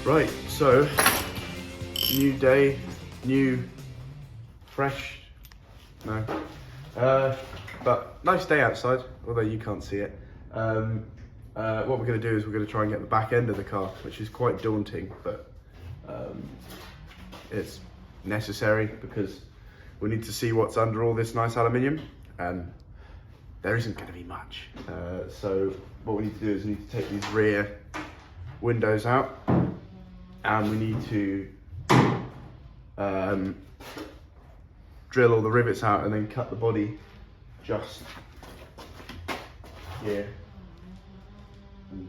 Right, so new day, new, fresh, no, but nice day outside, although you can't see it. What we're going to do is we're going to try and get the back end of the car, which is quite daunting, but it's necessary because we need to see what's under all this nice aluminium, and there isn't going to be much. So what we need to do is we need to take these rear windows out, and we need to drill all the rivets out and then cut the body just here and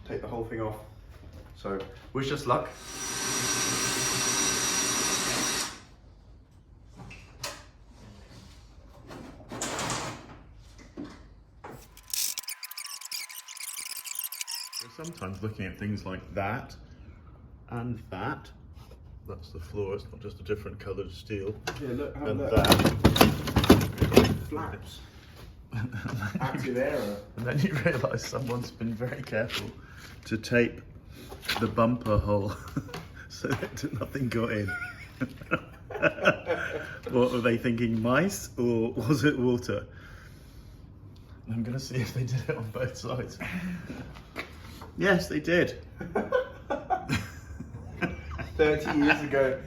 take the whole thing off. So wish us luck. Sometimes looking at things like that and that's the floor, it's not just a different coloured steel. Yeah, look, how and that flaps. Active error. And then you realise someone's been very careful to tape the bumper hole so that nothing got in. What were they thinking, mice or was it water? I'm going to see if they did it on both sides. Yes, they did. 30 years ago,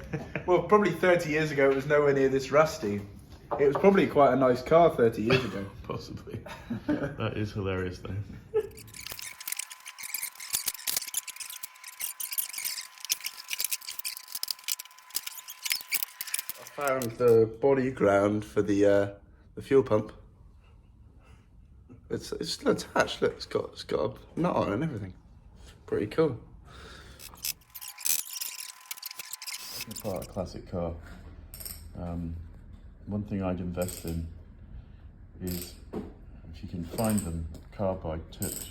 well, probably 30 years ago, it was nowhere near this rusty. It was probably quite a nice car 30 years ago. Possibly. That is hilarious though. I found the body ground for the fuel pump. It's still attached. Look, it's got a nut on it and everything. Pretty cool. Part a classic car. One thing I'd invest in is, if you can find them, carbide tipped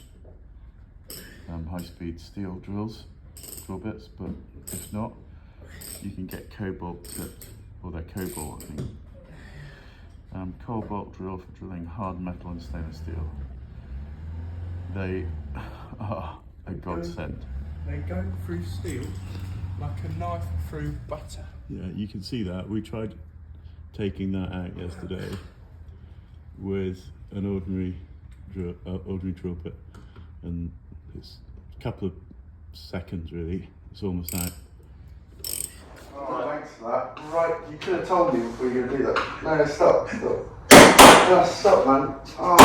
high-speed steel drill bits, but if not, you can get cobalt tipped, or they're cobalt, I think. Cobalt drill for drilling hard metal and stainless steel. They are a godsend. They go through steel like a knife through butter. Yeah, you can see that. We tried taking that out yesterday with an ordinary drill bit, and it's a couple of seconds really. It's almost out. Oh, thanks for that. Right, you could have told me before you were going to do that. No, stop. No, stop, man. Oh,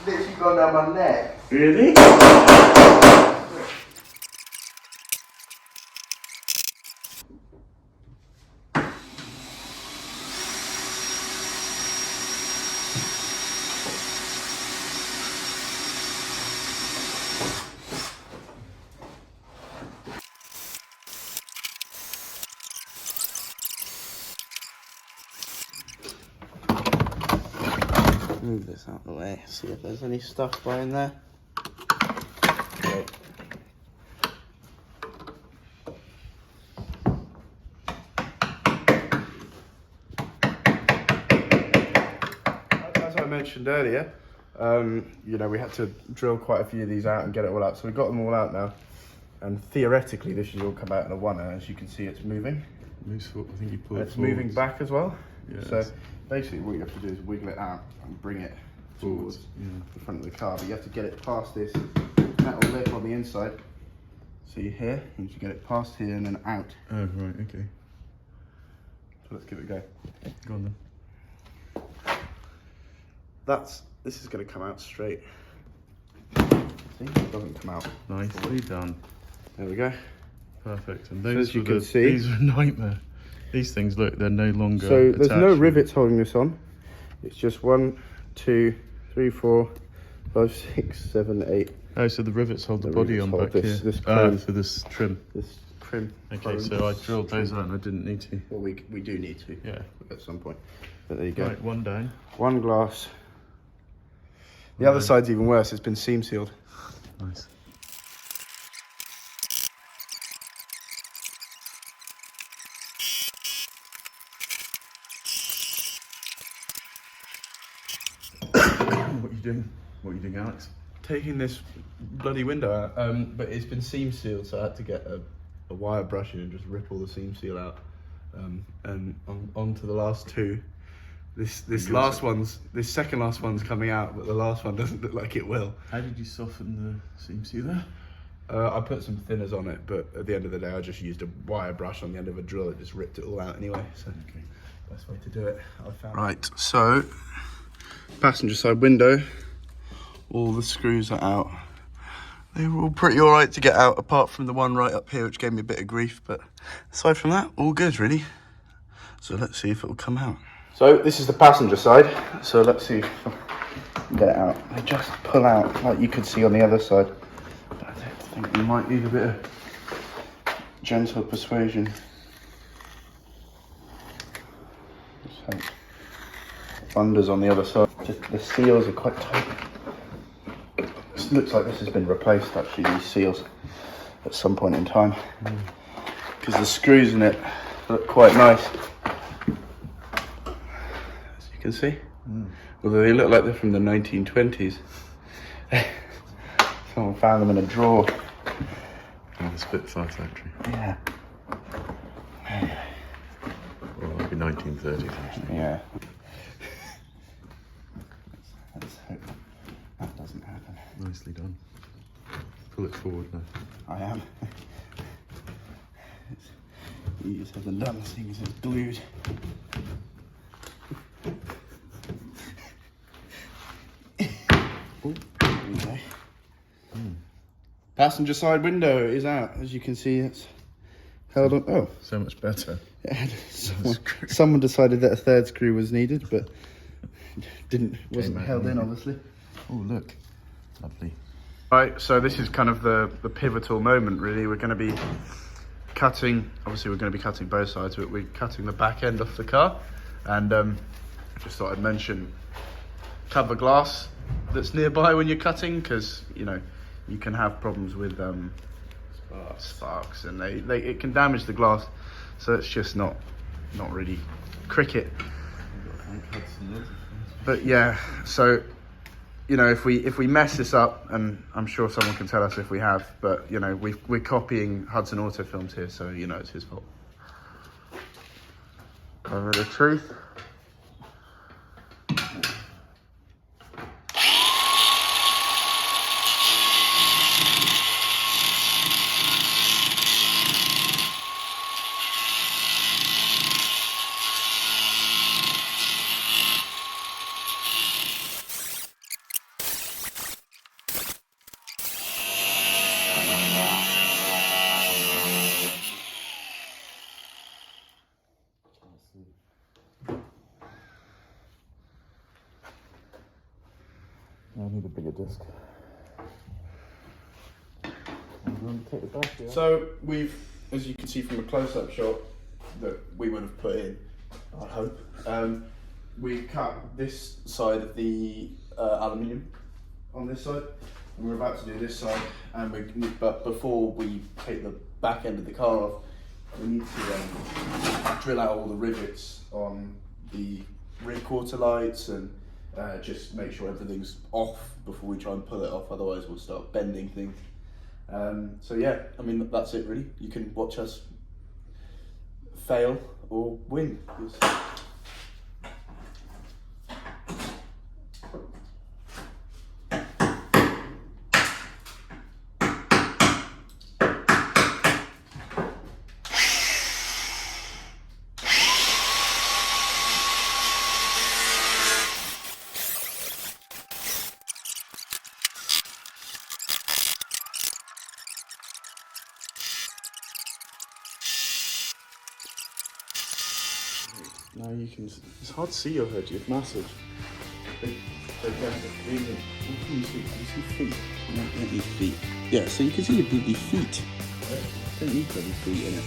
literally gone down my neck. Really? Move this out of the way, see if there's any stuff behind there. Okay. As I mentioned earlier, you know, we had to drill quite a few of these out and get it all out. So we've got them all out now. And theoretically, this should all come out in a one, and as you can see, it's moving. I think you pull it It's forwards. moving back as well. Yes. So basically what you have to do is wiggle it out and bring it towards Yeah. the front of the car, but you have to get it past this metal lip on the inside. See here, you need to get it past here and then out. Oh, right, okay. So let's give it a go. Go on then. This is going to come out straight. See, it doesn't come out. Nicely done. There we go. Perfect. And So those as you were can see, these are a nightmare. These things, look, they're no longer so there's no attached. rivets holding this on. It's just 1, 2, 3, 4, 5, 6, 7, 8. Oh, so the rivets hold the The body rivets on hold back this- here. this chrome. For this trim. This trim. Okay, chrome. so I drilled those out and I didn't need to. Well, we do need to. Yeah. At some point. But there you go. Right, one down. One glass. The other side's even worse. It's been seam sealed. Nice. What are you doing? What are you doing, Alex? taking this bloody window out, but it's been seam sealed, so I had to get a wire brush in and just rip all the seam seal out, and on to the last two. This second last one's coming out, but the last one doesn't look like it will. How did you soften the seam sealer? I put some thinners on it, but at the end of the day, I just used a wire brush on the end of a drill. It just ripped it all out anyway. So, best way to do it, I found. Right, so passenger side window, all the screws are out. They were all pretty all right to get out, apart from the one right up here, which gave me a bit of grief. But aside from that, all good, really. So let's see if it will come out. So this is the passenger side. So let's see if I can get it out. They just pull out, like you could see on the other side. But I think we might need a bit of gentle persuasion. Just hope thunders on the other side. Just the seals are quite tight. It looks like this has been replaced, actually, these seals, at some point in time, because the screws in it look quite nice, as you can see. Although they look like they're from the 1920s. Someone found them in a drawer. Oh, the Spitfire factory. Yeah. Well, it might be 1930s actually. Yeah. Let's hope that doesn't happen. Nicely done. Pull it forward now. I am. You just haven't done this thing, it's glued. Oh, there we go. Passenger side window is out. As you can see, it's held on. Oh, So much better. someone decided that a third screw was needed, but wasn't held in, obviously. Oh, look. Lovely. Right, so this is kind of the pivotal moment, really. We're going to be cutting, obviously we're going to be cutting both sides, but we're cutting the back end off the car. And just thought I'd mention cover glass that's nearby when you're cutting, because, you know, you can have problems with sparks, and it can damage the glass. So it's just not really cricket. But yeah, so, you know, if we mess this up, and I'm sure someone can tell us if we have, but, you know, we're copying Hudson Auto Films here, so, you know, it's his fault. Over the truth. I need a bigger disc. So we've, as you can see from a close-up shot that we would have put in, I hope, we've cut this side of the aluminium on this side, and we're about to do this side. But before we take the back end of the car off, we need to drill out all the rivets on the rear quarter lights and just make sure everything's off before we try and pull it off. Otherwise, we'll start bending things. So yeah, I mean, that's it really. You can watch us fail or win. Now you can, it's hard to see your hood, you're massive. Can you see feet? No, you don't need feet. Yeah, so you can see your bloody feet. Don't need bloody feet in it.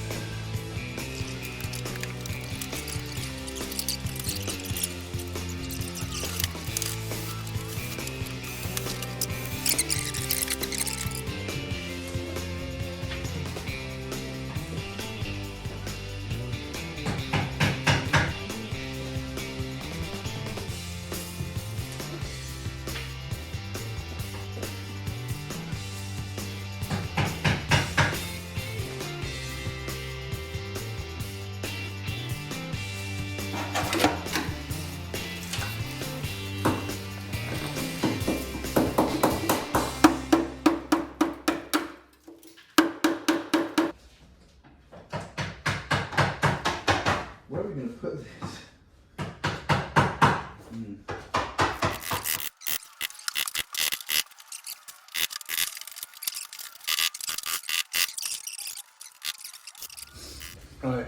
Right.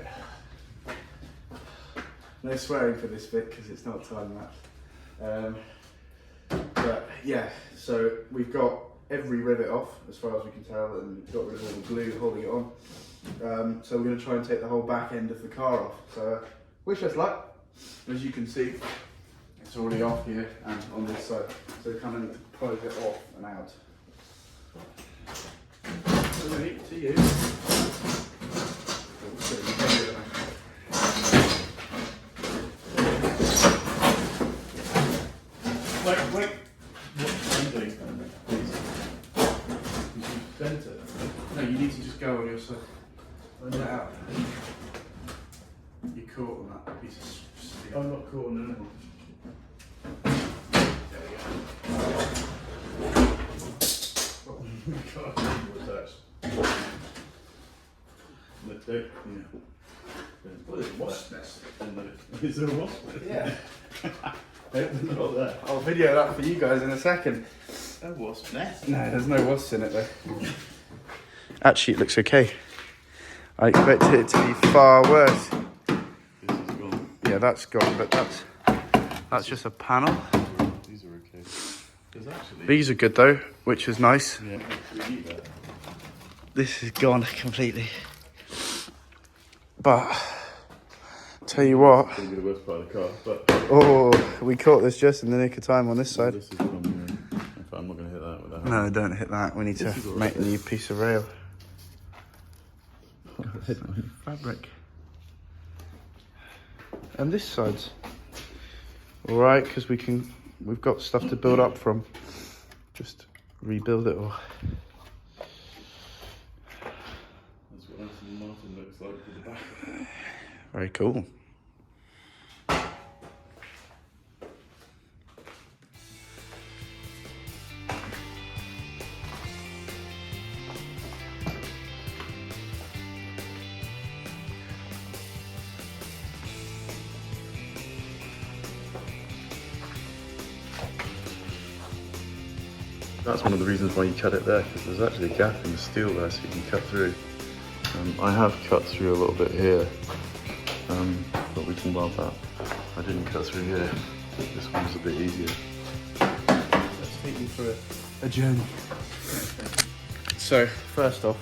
No swearing for this bit because it's not time lapse. But yeah, so we've got every rivet off as far as we can tell, and got rid of all the glue holding it on. So we're going to try and take the whole back end of the car off. So wish us luck. As you can see, it's already off here and on this side. So we kind of need to pry it off and out. So to you. Wait. What are you doing? Please. You should bend it. No, you need to just go on your side. Bend it out. You're caught on that piece of steel. I'm not caught on anything. There we go. Oh my god, what's that? Let's go. Yeah. What is it? Wasp nest? Is there a wasp nest? Yeah. Not there. I'll video that for you guys in a second. A wasp nest? No, there's no wasps in it though. Actually, it looks okay. I expected it to be far worse. This is gone. Yeah, that's gone, but that's just a panel. These are okay. There's actually... These are good though, which is nice. Yeah, we need that. This is gone completely. But tell you what, It's going to be the worst part of the car, but... oh, we caught this just in the nick of time on this side. This is from, in fact, I'm not going to hit that with that. No, don't hit that. We need to make a new piece of rail. Fabric. And this side's all right because we've got stuff to build up from. Just rebuild it all. That's what Aston Martin looks like with the back. Very cool. That's one of the reasons why you cut it there, because there's actually a gap in the steel there so you can cut through. I have cut through a little bit here, but we can weld that. I didn't cut through here. This one's a bit easier. Let's take you for a journey. So, first off,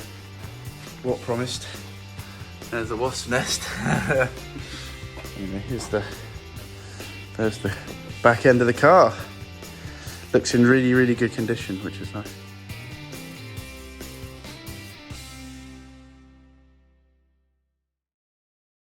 what promised? There's the wasp nest. There's the back end of the car. Looks in really, really good condition, which is nice.